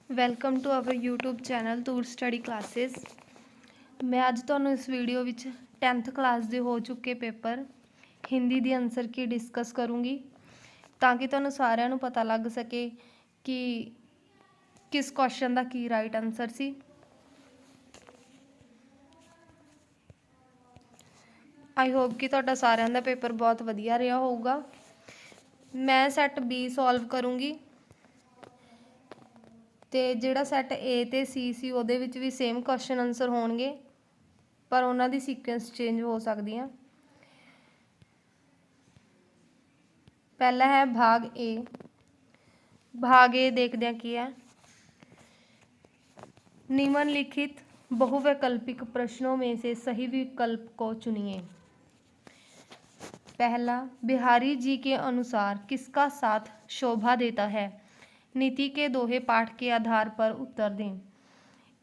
Welcome to our YouTube channel Toor study classes. ਮੈਂ ਅੱਜ ਤੁਹਾਨੂੰ ਇਸ ਵੀਡੀਓ ਵਿੱਚ 10th ਕਲਾਸ ਦੇ ਹੋ ਚੁੱਕੇ ਪੇਪਰ ਹਿੰਦੀ ਦੀ ਆਨਸਰ ਕੀ ਡਿਸਕਸ ਕਰੂੰਗੀ ਤਾਂ ਕਿ ਤੁਹਾਨੂੰ ਸਾਰਿਆਂ ਨੂੰ ਪਤਾ ਲੱਗ ਸਕੇ ਕਿ ਕਿਸ question the Ki right answer C. I hope ਕਿ ਤੁਹਾਡਾ ਸਾਰਿਆਂ ਦਾ ਪੇਪਰ ਬਹੁਤ ਵਧੀਆ ਰਿਹਾ ਹੋਊਗਾ। ਮੈਂ ਸੈੱਟ B ਸੋਲਵ ਕਰੂੰਗੀ ਤੇ ਜਿਹੜਾ ਸੈੱਟ A ਤੇ C ਸੀ ਉਹਦੇ ਵਿੱਚ ਵੀ ਸੇਮ ਕੁਐਸਚਨ ਆਨਸਰ ਹੋਣਗੇ ਪਰ ਉਹਨਾਂ ਦੀ ਸੀਕੁਐਂਸ ਚੇਂਜ ਹੋ ਸਕਦੀਆਂ। पहला है भाग ए। भाग ए देखते हैं की है। निम्नलिखित बहुवैकल्पिक प्रश्नों में से सही विकल्प को चुनिए। पहला, बिहारी जी के अनुसार किसका साथ शोभा देता है? नीति के दोहे पाठ के आधार पर उत्तर दें।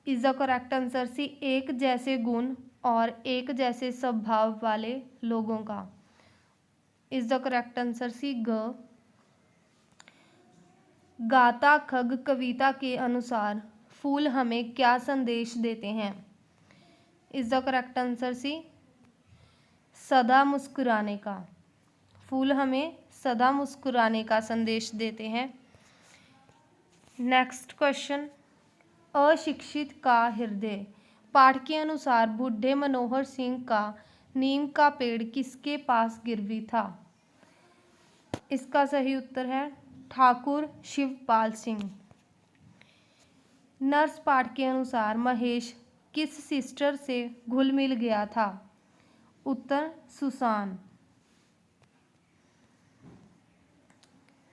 Is the correct answer C एक जैसे गुण और एक जैसे स्वभाव वाले लोगों का। Is the correct answer C ग। गाता खग कविता के अनुसार फूल हमें क्या संदेश देते हैं? Is the correct answer C सदा मुस्कुराने का। फूल हमें सदा मुस्कुराने का संदेश देते हैं। नेक्स्ट क्वेश्चन, अशिक्षित का हृदय पाठ के अनुसार बूढ़े मनोहर सिंह का नीम का पेड़ किसके पास गिरवी था? इसका सही उत्तर है ठाकुर शिवपाल सिंह। नर्स पाठ के अनुसार महेश किस सिस्टर से घुल मिल गया था? उत्तर सुसान।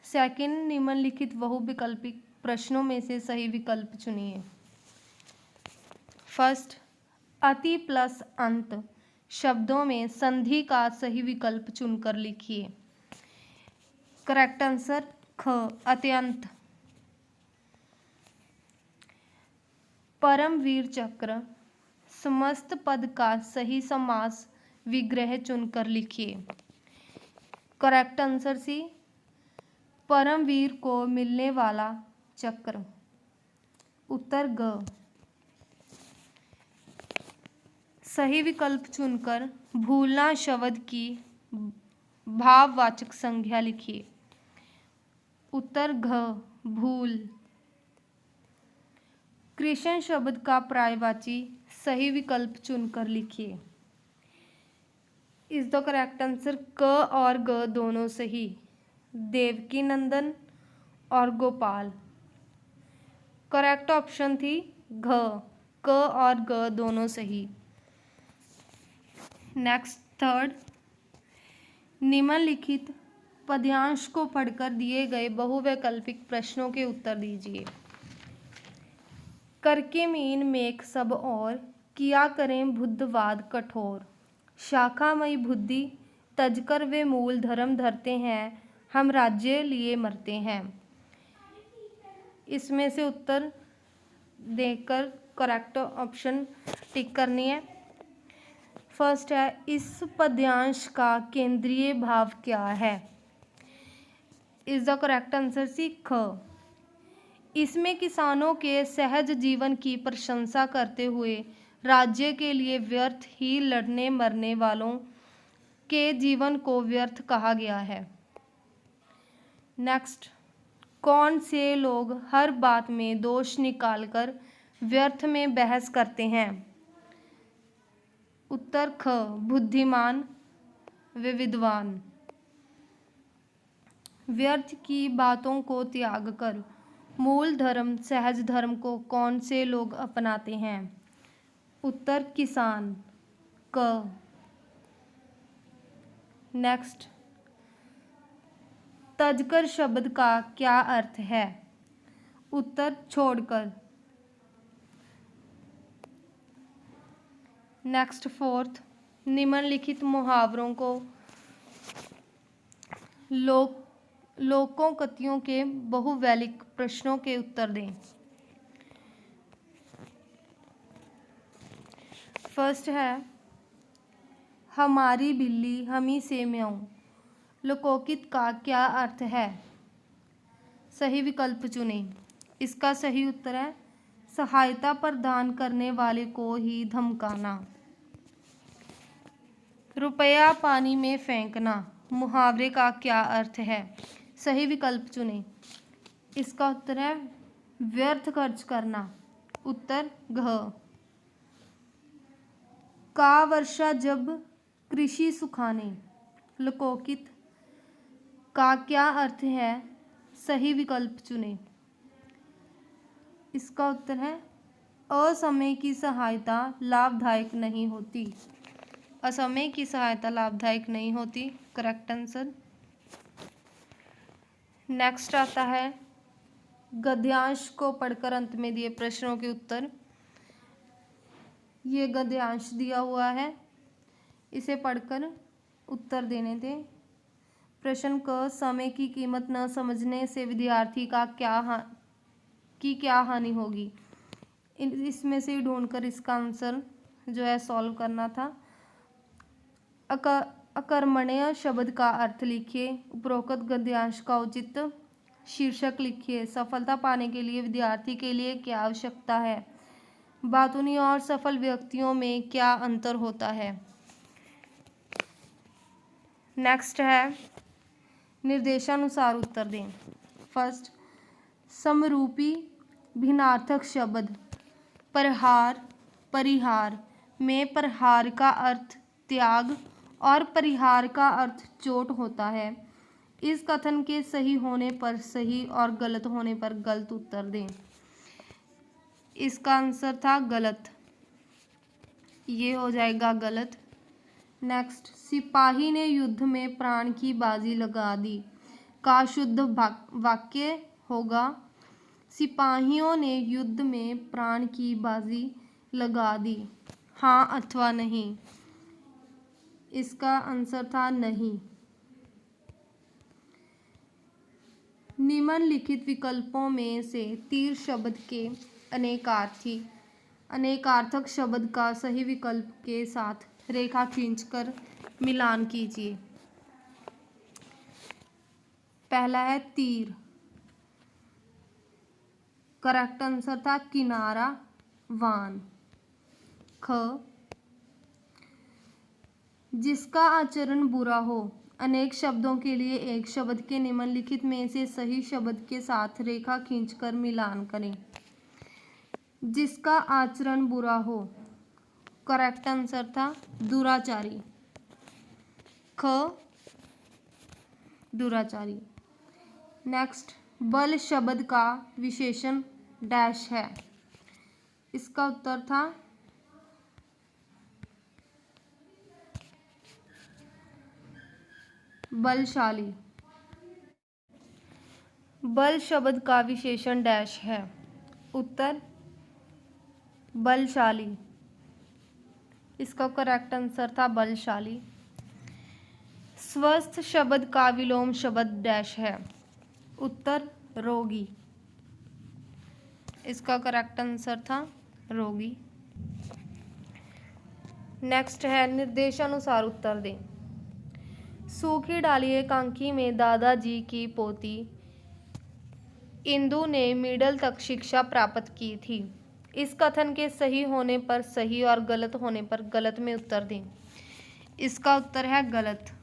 सेकंड, निम्नलिखित बहुविकल्पिक प्रश्नों में से सही विकल्प चुनिए। फर्स्ट, अति प्लस अंत शब्दों में संधि का सही विकल्प चुनकर लिखिए। करेक्ट आंसर ख अत्यंत। परमवीर चक्र समस्त पद का सही समास विग्रह चुनकर लिखिए। करेक्ट आंसर सी परमवीर को मिलने वाला चक्र। उत्तर ग। सही विकल्प चुनकर भूलना शब्द की भाववाचक संज्ञा लिखिए। उत्तर घ भूल। कृष्ण शब्द का पर्यायवाची सही विकल्प चुनकर लिखिए। इज द करेक्ट आंसर क और ग दोनों सही। देवकी नंदन और गोपाल। करेक्ट ऑप्शन थी घ, क और ग दोनों सही। नेक्स्ट थर्ड, निम्नलिखित पद्यांश को पढ़कर दिए गए बहुवैकल्पिक प्रश्नों के उत्तर दीजिए। करके मीन मेक सब और किया करें बुद्धवाद कठोर। शाखामयी बुद्धि तजकर वे मूल धर्म धरते हैं, हम राज्य लिए मरते हैं। इसमें से उत्तर देकर करेक्ट ऑप्शन टिक करनी है। फर्स्ट है, इस पद्यांश का केंद्रीय भाव क्या है? Is the correct answer C ख। इसमें किसानों के सहज जीवन की प्रशंसा करते हुए राज्य के लिए व्यर्थ ही लड़ने मरने वालों के जीवन को व्यर्थ कहा गया है। नेक्स्ट, कौन से लोग हर बात में दोष निकालकर व्यर्थ में बहस करते हैं? उत्तर ख बुद्धिमान व विद्वान। व्यर्थ की बातों को त्याग कर मूल धर्म सहज धर्म को कौन से लोग अपनाते हैं? उत्तर किसान क। नेक्स्ट, तजकर शब्द का क्या अर्थ है? उत्तर छोड़कर। नेक्स्ट फोर्थ, निम्नलिखित मुहावरों को लोकोक्तियों के बहुवैलिक प्रश्नों के उत्तर दें। फर्स्ट है, हमारी बिल्ली हमी से म्याऊं लोकोक्ति का क्या अर्थ है? सही विकल्प चुनें। इसका सही उत्तर है सहायता प्रदान करने वाले को ही धमकाना। रुपया पानी में फेंकना मुहावरे का क्या अर्थ है? सही विकल्प चुनें। इसका उत्तर है व्यर्थ खर्च करना। उत्तर घ। का वर्षा जब कृषि सुखाने लोकोकित का क्या अर्थ है? सही विकल्प चुनें। इसका उत्तर है असमय की सहायता लाभदायक नहीं होती। असमय की सहायता लाभदायक नहीं होती, करेक्ट आंसर। नेक्स्ट आता है गद्यांश को पढ़कर अंत में दिए प्रश्नों के उत्तर। ये गद्यांश दिया हुआ है, इसे पढ़कर उत्तर देने थे। प्रश्न क, समय की कीमत न समझने से विद्यार्थी का क्या हानि होगी? इसमें से ढूंढकर इसका आंसर जो है सॉल्व करना था। अकर्मण्य शब्द का अर्थ लिखिए। उपरोक्त गद्यांश का उचित शीर्षक लिखिए। सफलता पाने के लिए विद्यार्थी के लिए क्या आवश्यकता है? बातूनी और सफल व्यक्तियों में क्या अंतर होता है? नेक्स्ट है निर्देशानुसार उत्तर दें। फर्स्ट, समरूपी भिन्नार्थक शब्द प्रहार परिहार में प्रहार का अर्थ त्याग और परिहार का अर्थ चोट होता है। इस कथन के सही होने पर सही और गलत होने पर गलत उत्तर दें। इसका आंसर था गलत, ये हो जाएगा गलत। नेक्स्ट, सिपाही ने युद्ध में प्राण की बाजी लगा दी का शुद्ध वाक्य होगा सिपाहियों ने युद्ध में प्राण की बाजी लगा दी, हाँ अथवा नहीं। इसका आंसर था नहीं। निम्नलिखित विकल्पों में से तीर शब्द के अनेकार्थक शब्द का सही विकल्प के साथ रेखा खींचकर मिलान कीजिए। पहला है तीर, करेक्ट आंसर था किनारा वान। ख, जिसका आचरण बुरा हो अनेक शब्दों के लिए एक शब्द के निम्नलिखित में से सही शब्द के साथ रेखा खींचकर मिलान करें। जिसका आचरण बुरा हो, करेक्ट आंसर था दुराचारी। ख, दुराचारी। नेक्स्ट, बल शब्द का विशेषण डैश है। इसका उत्तर था बलशाली। बल शब्द का विशेषण डैश है। उत्तर बलशाली। इसका करेक्ट आंसर था बलशाली। स्वस्थ शब्द का विलोम शब्द डैश है। उत्तर रोगी। इसका करेक्ट आंसर था रोगी। नेक्स्ट है निर्देशानुसार उत्तर दें। सूखी डाली एकांकी में दादाजी की पोती इंदु ने मिडिल तक शिक्षा प्राप्त की थी। इस कथन के सही होने पर सही और गलत होने पर गलत में उत्तर दें। इसका उत्तर है गलत।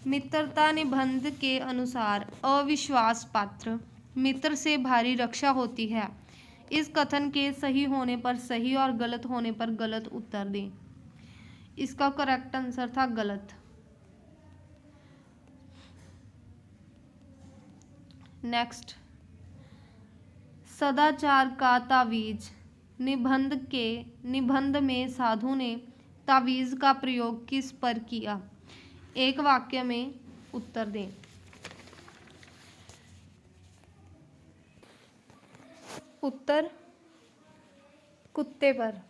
मित्रता निबंध के अनुसार अविश्वास पात्र मित्र से भारी रक्षा होती है। इस कथन के सही होने पर सही और गलत होने पर गलत उत्तर दें। इसका करेक्ट आंसर था गलत। नेक्स्ट, सदाचार का तावीज निबंध में साधु ने तावीज का प्रयोग किस पर किया? एक वाक्य में उत्तर दें। उत्तर कुत्ते पर।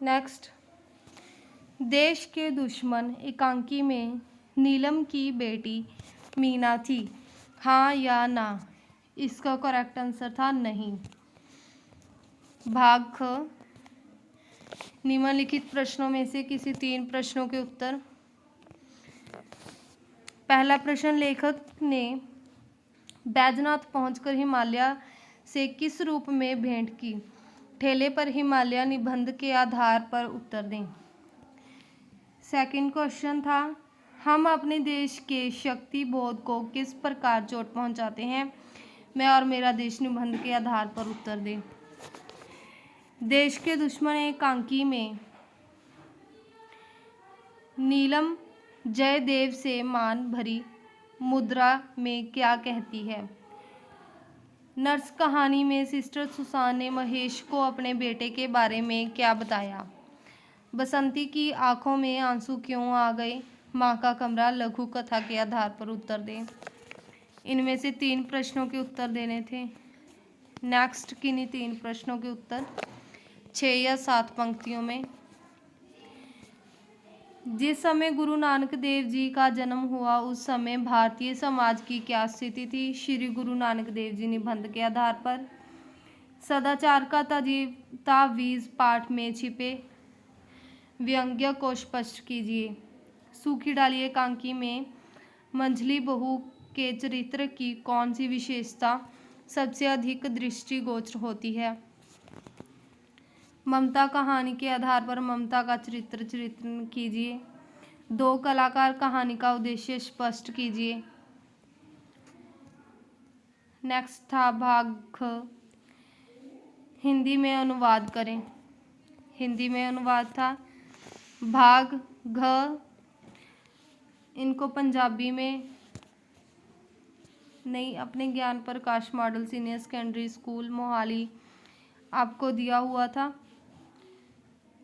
नेक्स्ट, देश के दुश्मन एकांकी में नीलम की बेटी मीना थी, हाँ या ना? इसका करेक्ट आंसर था नहीं। भाग ख, निम्नलिखित प्रश्नों में से किसी 3 प्रश्नों के उत्तर। पहला प्रश्न, लेखक ने बैजनाथ पहुंचकर हिमालय से किस रूप में भेंट की? ठेले पर हिमालय निबंध के आधार पर उत्तर दें। सेकंड क्वेश्चन था, हम अपने देश के शक्ति बोध को किस प्रकार चोट पहुंचाते हैं? मैं और मेरा देश निबंध के आधार पर उत्तर दें। देश के दुश्मन एकांकी में नीलम जयदेव से मान भरी मुद्रा में क्या कहती है? नर्स कहानी में सिस्टर सुसान ने महेश को अपने बेटे के बारे में क्या बताया? बसंती की आंखों में आंसू क्यों आ गए? माँ का कमरा लघु कथा के आधार पर उत्तर दें। इनमें से 3 प्रश्नों के उत्तर देने थे। नेक्स्ट किन्हीं 3 प्रश्नों के उत्तर 6 या 7 पंक्तियों में। जिस समय गुरु नानक देव जी का जन्म हुआ उस समय भारतीय समाज की क्या स्थिति थी? श्री गुरु नानक देव जी निबंध के आधार पर। सदाचार का तावीज़ पाठ में छिपे व्यंग्य को स्पष्ट कीजिए। सूखी डाली एकांकी में मंझली बहू के चरित्र की कौन सी विशेषता सबसे अधिक दृष्टिगोचर होती है? ममता कहानी के आधार पर ममता का चरित्र कीजिए। 2 कलाकार कहानी का उद्देश्य स्पष्ट कीजिए। नेक्स्ट था भाग ख, हिंदी में अनुवाद करें। हिंदी में अनुवाद था भाग घ, इनको पंजाबी में नहीं, अपने Gyan Prakash model senior secondary school Mohali आपको दिया हुआ था।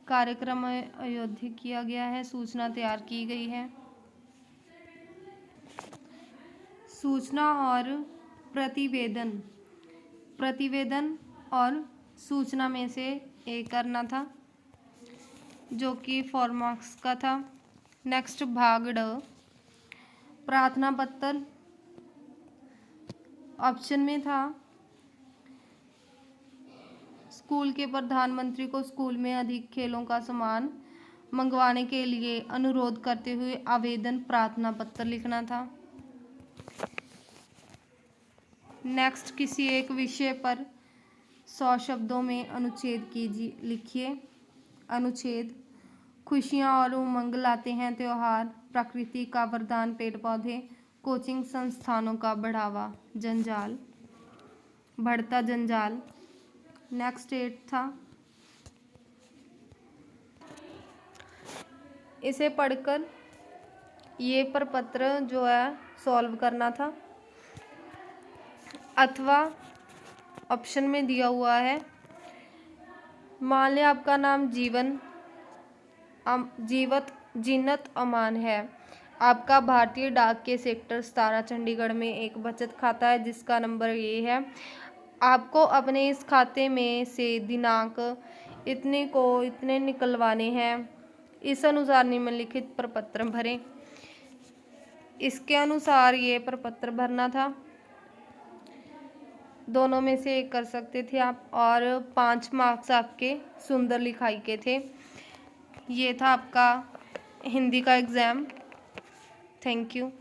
कार्यक्रम आयोजित किया गया है, सूचना तैयार की गई है। सूचना और प्रतिवेदन, प्रतिवेदन और सूचना में से एक करना था जो कि 4 मार्क्स का था। नेक्स्ट भाग ड, प्रार्थना पत्र ऑप्शन में था स्कूल के प्रधानमंत्री को स्कूल में अधिक खेलों का सामान मंगवाने के लिए अनुरोध करते हुए आवेदन प्रार्थना पत्र लिखना था। नेक्स्ट, किसी एक विषय पर 100 शब्दों में अनुच्छेद लिखिए। अनुच्छेद, खुशियाँ और उमंग लाते हैं त्योहार, प्रकृति का वरदान पेड़ पौधे, कोचिंग संस्थानों का बढ़ावा, जंजाल, बढ़ता जंजाल। नेक्स्ट 8 था, इसे पढ़कर ये प्रपत्र जो है सॉल्व करना था, अथवा ऑप्शन में दिया हुआ है, मान लें आपका नाम जीनत अमान है। आपका भारतीय डाक के सेक्टर 17 चंडीगढ़ में एक बचत खाता है जिसका नंबर ये है। आपको अपने इस खाते में से दिनांक इतने को इतने निकलवाने हैं। इस अनुसार निम्नलिखित प्रपत्र भरें। इसके अनुसार ये प्रपत्र भरना था। दोनों में से एक कर सकते थे आप, और 5 मार्क्स आपके सुंदर लिखाई के थे। ये था आपका हिंदी का एग्ज़ाम। Thank you.